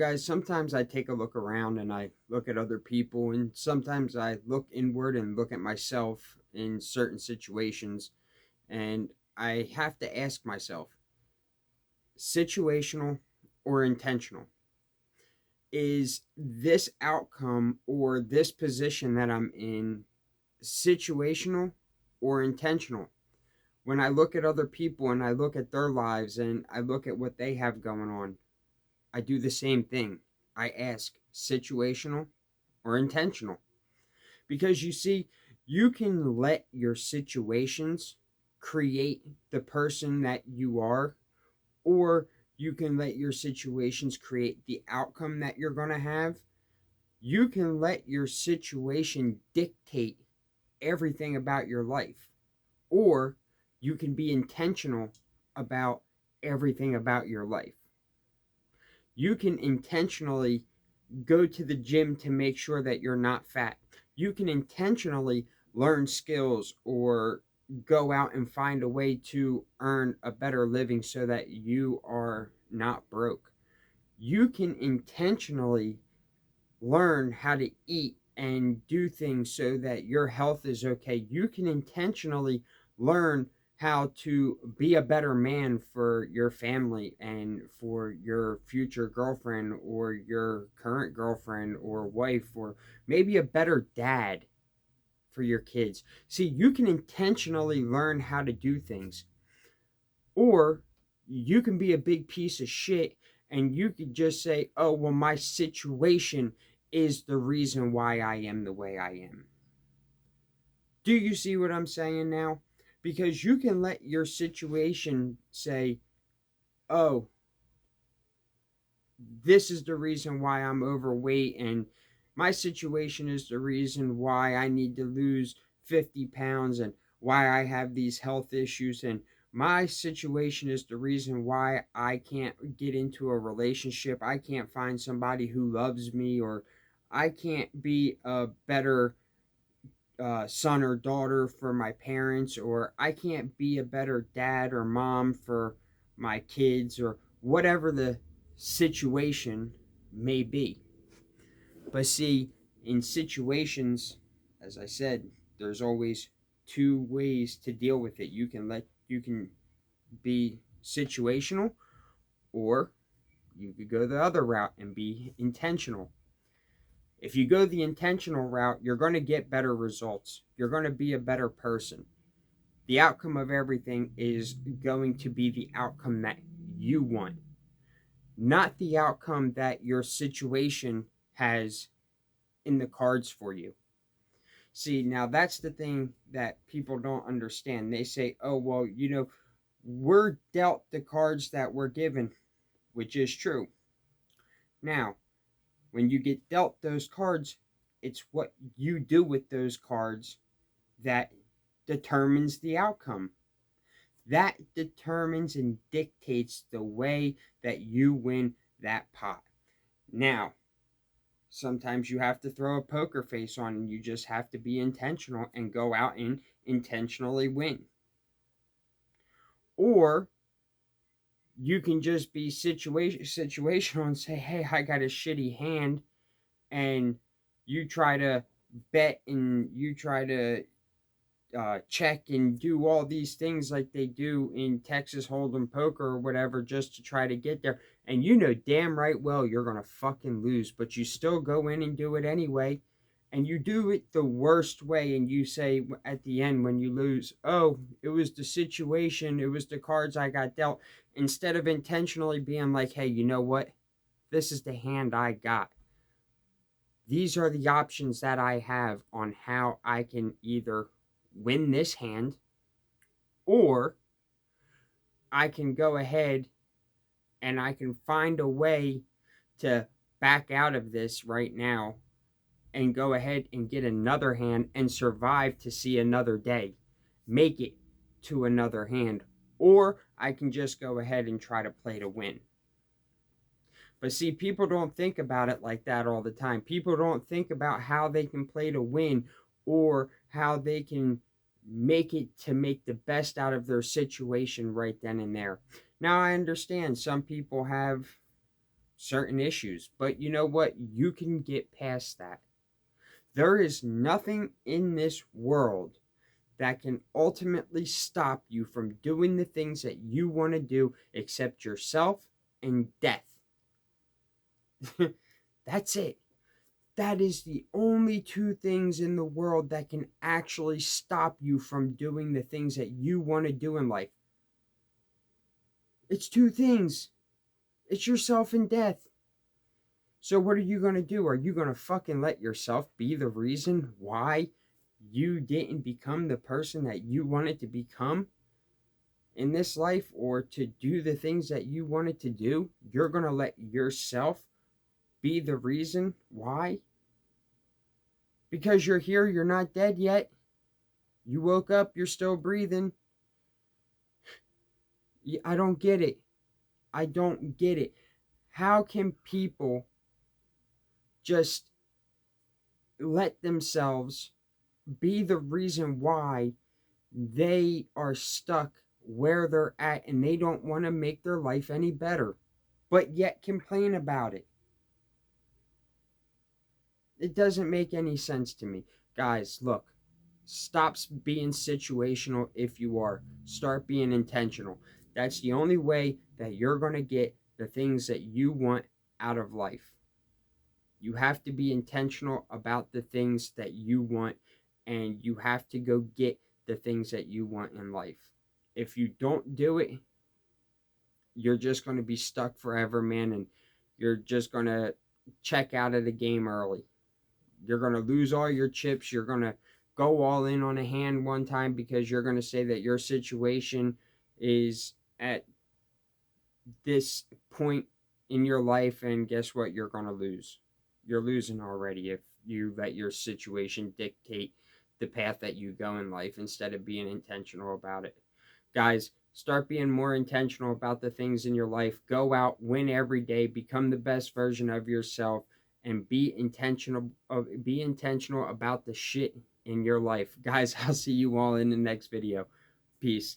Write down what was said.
guys, sometimes I take a look around and I look at other people, and sometimes I look inward and look at myself in certain situations, and I have to ask myself, situational or intentional? Is this outcome or this position that I'm in situational or intentional? When I look at other people and I look at their lives and I look at what they have going on, I do the same thing. I ask, situational or intentional? Because you see, you can let your situations create the person that you are, or you can let your situations create the outcome that you're going to have. You can let your situation dictate everything about your life, or you can be intentional about everything about your life. You can intentionally go to the gym to make sure that you're not fat. You can intentionally learn skills or go out and find a way to earn a better living so that you are not broke. You can intentionally learn how to eat and do things so that your health is okay. You can intentionally learn how to be a better man for your family and for your future girlfriend or your current girlfriend or wife, or maybe a better dad for your kids. See, you can intentionally learn how to do things, or you can be a big piece of shit and you could just say, oh, well, my situation is the reason why I am the way I am. Do you see what I'm saying now? Because you can let your situation say, oh, this is the reason why I'm overweight, and my situation is the reason why I need to lose 50 pounds and why I have these health issues, and my situation is the reason why I can't get into a relationship. I can't find somebody who loves me, or I can't be a better son or daughter for my parents, or I can't be a better dad or mom for my kids, or whatever the situation may be. But see, in situations, as I said, there's always two ways to deal with it. You can be situational, or you could go the other route and be intentional. If you go the intentional route, you're going to get better results. You're going to be a better person. The outcome of everything is going to be the outcome that you want, not the outcome that your situation has in the cards for you. See, now that's the thing that people don't understand. They say, oh, well, we're dealt the cards that we're given, which is true. Now, when you get dealt those cards, it's what you do with those cards that determines the outcome. That determines and dictates the way that you win that pot. Now, sometimes you have to throw a poker face on and you just have to be intentional and go out and intentionally win. Or you can just be situational and say, hey, I got a shitty hand, and you try to bet and you try to check and do all these things like they do in Texas Hold'em poker or whatever, just to try to get there. And you know damn right well you're going to fucking lose, but you still go in and do it anyway. And you do it the worst way, and you say at the end when you lose, oh, it was the situation, it was the cards I got dealt, instead of intentionally being like, hey, you know what? This is the hand I got. These are the options that I have on how I can either win this hand, or I can go ahead and I can find a way to back out of this right now and go ahead and get another hand and survive to see another day, make it to another hand, or I can just go ahead and try to play to win. But see, people don't think about it like that all the time. People don't think about how they can play to win, or how they can make it to make the best out of their situation right then and there. Now, I understand some people have certain issues. But you know what? You can get past that. There is nothing in this world that can ultimately stop you from doing the things that you want to do except yourself and death. That's it. That is the only two things in the world that can actually stop you from doing the things that you want to do in life. It's two things. It's yourself and death. So what are you going to do? Are you going to fucking let yourself be the reason why you didn't become the person that you wanted to become in this life, or to do the things that you wanted to do? You're going to let yourself be the reason why? Because you're here, you're not dead yet. You woke up, you're still breathing. I don't get it. I don't get it. How can people just let themselves be the reason why they are stuck where they're at and they don't want to make their life any better, but yet complain about it? It doesn't make any sense to me. Guys, look, stop being situational if you are. Start being intentional. That's the only way that you're going to get the things that you want out of life. You have to be intentional about the things that you want, and you have to go get the things that you want in life. If you don't do it, you're just going to be stuck forever, man, and you're just going to check out of the game early. You're going to lose all your chips. You're going to go all in on a hand one time because you're going to say that your situation is at this point in your life, and guess what? You're going to lose. You're losing already if you let your situation dictate the path that you go in life instead of being intentional about it. Guys, start being more intentional about the things in your life. Go out, win every day, become the best version of yourself, and be intentional about the shit in your life. Guys, I'll see you all in the next video. Peace.